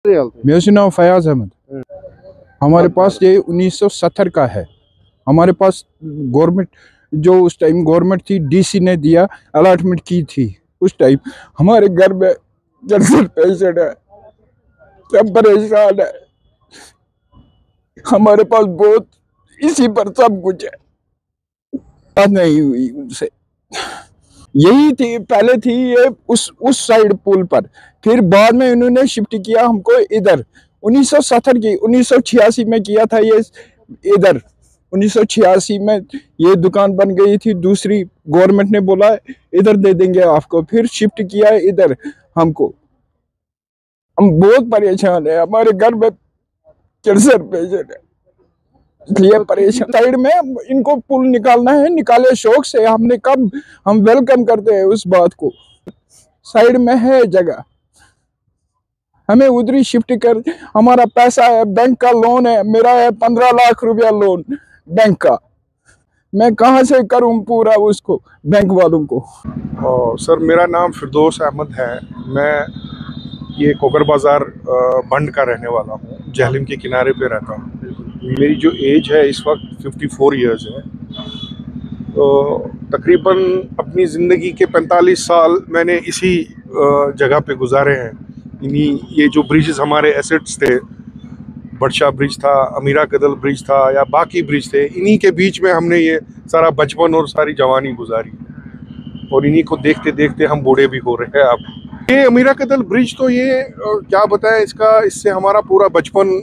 मेरा नाम फयाज अहमद। हमारे पास ये 1970 का है। हमारे पास गवर्नमेंट जो उस टाइम गवर्नमेंट थी, डीसी ने दिया, अलॉटमेंट की थी उस टाइम। हमारे घर में कैंसर पेशेंट है, सब परेशान है। हमारे पास बहुत इसी पर सब कुछ है। बात नहीं हुई उनसे, यही थी पहले थी ये उस साइड पुल पर। फिर बाद में इन्होंने शिफ्ट किया हमको इधर 1970 की 1986 में किया था ये इधर। 1986 में ये दुकान बन गई थी दूसरी, गवर्नमेंट ने बोला इधर दे देंगे आपको, फिर शिफ्ट किया इधर हमको। हम बहुत परेशान है, हमारे घर में कैंसर पेशेंट है, इसलिए परेशान। साइड में इनको पुल निकालना है, निकाले शौक से। हमने कब हम वेलकम करते हैं उस बात को। साइड में है जगह, हमें उधरी शिफ्ट कर। हमारा पैसा है, बैंक का लोन है, मेरा है 15 लाख रुपया लोन बैंक का। मैं कहां से करूं पूरा उसको, बैंक वालों को। सर, मेरा नाम फिरदौस अहमद है। मैं ये कोकर बाज़ार बंड का रहने वाला हूँ, जहलम के किनारे पे रहता हूँ। मेरी जो एज है इस वक्त 54 इयर्स है। तो तकरीबन अपनी ज़िंदगी के 45 साल मैंने इसी जगह पे गुजारे हैं। ये जो ब्रिजेस हमारे एसेट्स थे, बड़शाह ब्रिज था, अमीरा कदल ब्रिज था, या बाकी ब्रिज थे, इन्हीं के बीच में हमने ये सारा बचपन और सारी जवानी गुजारी, और इन्हीं को देखते देखते हम बूढ़े भी हो रहे हैं अब। ये अमीरा कदल ब्रिज तो ये क्या बताएं इसका, इससे हमारा पूरा बचपन,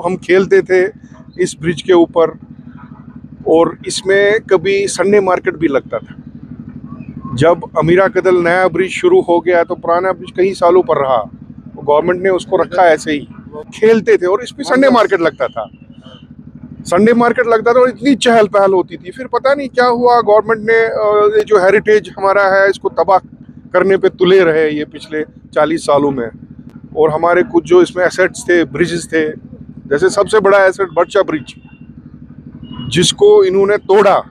हम खेलते थे इस ब्रिज के ऊपर, और इसमें कभी संडे मार्केट भी लगता था। जब अमीरा कदल नया ब्रिज शुरू हो गया तो पुराना ब्रिज कई सालों पर रहा, तो गवर्नमेंट ने उसको रखा ऐसे ही। खेलते थे और इस पे संडे मार्केट लगता था। संडे मार्केट लगता था और इतनी चहल पहल होती थी। फिर पता नहीं क्या हुआ, गवर्नमेंट ने ये जो हेरिटेज हमारा है इसको तबाह करने पे तुले रहे ये पिछले 40 सालों में। और हमारे कुछ जो इसमें एसेट्स थे, ब्रिजेस थे, जैसे सबसे बड़ा एसेट बड़शाह ब्रिज, जिसको इन्होंने तोड़ा,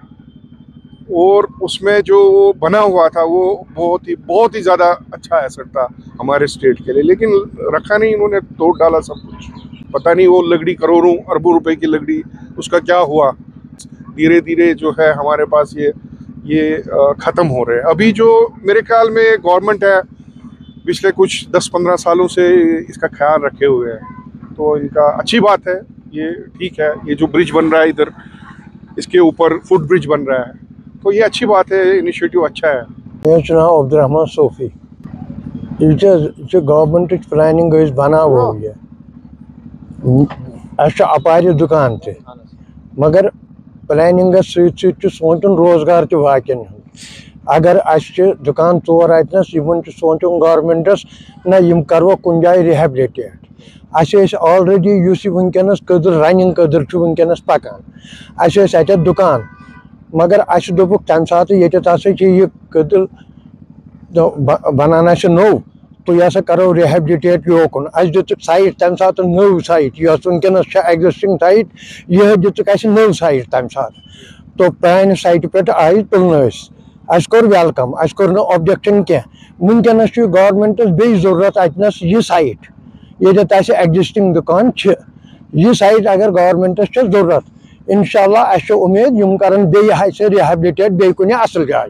और उसमें जो बना हुआ था वो बहुत ही ज़्यादा अच्छा एसेट था हमारे स्टेट के लिए, लेकिन रखा नहीं, इन्होंने तोड़ डाला सब कुछ। पता नहीं वो लकड़ी करोड़ों अरबों रुपए की लकड़ी, उसका क्या हुआ। धीरे धीरे जो है हमारे पास ये ख़त्म हो रहे हैं। अभी जो मेरे ख्याल में गवर्नमेंट है पिछले कुछ 10-15 सालों से इसका ख्याल रखे हुए हैं, तो इनका अच्छी बात है, ये ठीक है। ये जो ब्रिज बन रहा है इधर, इसके ऊपर फुट ब्रिज बन रहा है, तो ये अच्छी बात है, इनिशिएटिव अच्छा है। मेरा नाम अब्दुर्रहमान सोफी। गवर्नमेंट प्लानिंग बना हुई है, अपार दुकान थे, मगर प्लानिंग सोचन रोजगार के वाकन। अगर दुकान 4 अतनस सोचन गवर्नमेंटस ना यम करो कुन जाए रिहेबिलिटेट। ऑलरेडी वनकस कदर रनिंग कदर वनकस पकान दुकान, मगर दोपुक तम सात ये कदल बनाना नौ, तो यह करो रिहेबिलिटेट योकुन। दुक साइट तम सात नौ साइट, वनकस एग्जिस्टिंग साइट, यह दुक नौ साइट तम सात। तो प्रान साइट पे आई तुलन, कोर वेलकम, कोर ऑब्जेक्शन क्या। वनकस गवर्नमेंटस बे जरूरत अतनस यह साइट, ये एग्जिस्टिंग दुकान, यह साइट अगर गवर्नमेंटस जरूरत, इंशाल्लाह उम्मीद यम करन बे रिहेबिलिटेट बे कुछ असल जाए।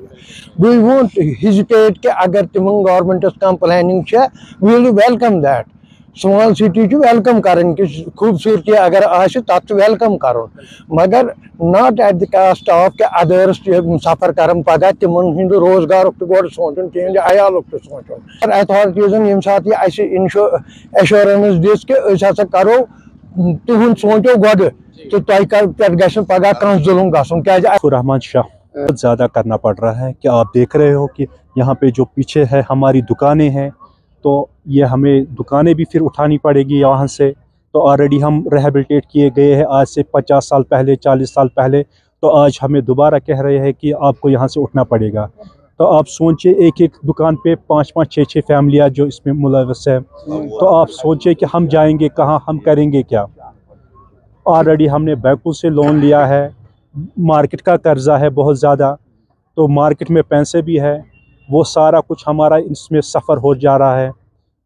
बी वोंट हिजिटेट कि अगर तिम governments come planning will welcome that. Small city welcome करन कि खूबसूरती अगर तथ वेलकम कर, मगर not at the cost of कि अदर्स सफर कर पगह तिमन रोजगार गोड़ सोचन, तिहद अयाल सोचन। अथॉरिटीजन यम सात एश्योरेंस दिस कि हसा करो तुहद सोचो गोड़, तो तुम पगह कह जुल्म गसन। रहमान शाह बहुत ज़्यादा करना पड़ रहा है कि आप देख रहे हो कि यहाँ पे जो पीछे है हमारी दुकानें हैं, तो ये हमें दुकानें भी फिर उठानी पड़ेगी यहाँ से। तो ऑलरेडी हम रिहेबिलिटेट किए गए हैं आज से 50 साल पहले, 40 साल पहले, तो आज हमें दोबारा कह रहे हैं कि आपको यहाँ से उठना पड़ेगा। तो आप सोचिए, एक एक दुकान पे 5-5, 6-6 फैमिलियाँ जो इसमें मुलव्वस है, तो आप सोचिए कि हम जाएंगे कहाँ, हम करेंगे क्या। ऑलरेडी हमने बैंकों से लोन लिया है, मार्केट का कर्जा है बहुत ज़्यादा, तो मार्केट में पैसे भी है, वो सारा कुछ हमारा इसमें सफ़र हो जा रहा है।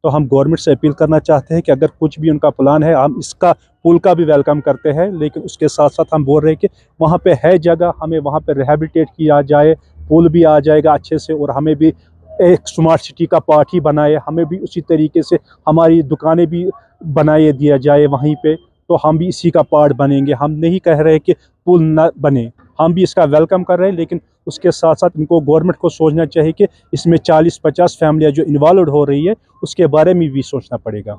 तो हम गवर्नमेंट से अपील करना चाहते हैं कि अगर कुछ भी उनका प्लान है, हम इसका पुल का भी वेलकम करते हैं, लेकिन उसके साथ साथ हम बोल रहे हैं कि वहाँ पे है जगह, हमें वहाँ पे रिहेबिलिटेट किया जाए, पुल भी आ जाएगा अच्छे से, और हमें भी एक स्मार्ट सिटी का पार्ट ही बनाए, हमें भी उसी तरीके से हमारी दुकानें भी बनाए दिया जाए वहीं पे, तो हम भी इसी का पार्ट बनेंगे। हम नहीं कह रहे कि पुल न बने, हम भी इसका वेलकम कर रहे हैं, लेकिन उसके साथ साथ इनको गवर्नमेंट को सोचना चाहिए कि इसमें 40-50 फैमिलियाँ जो इन्वॉल्व हो रही है उसके बारे में भी सोचना पड़ेगा।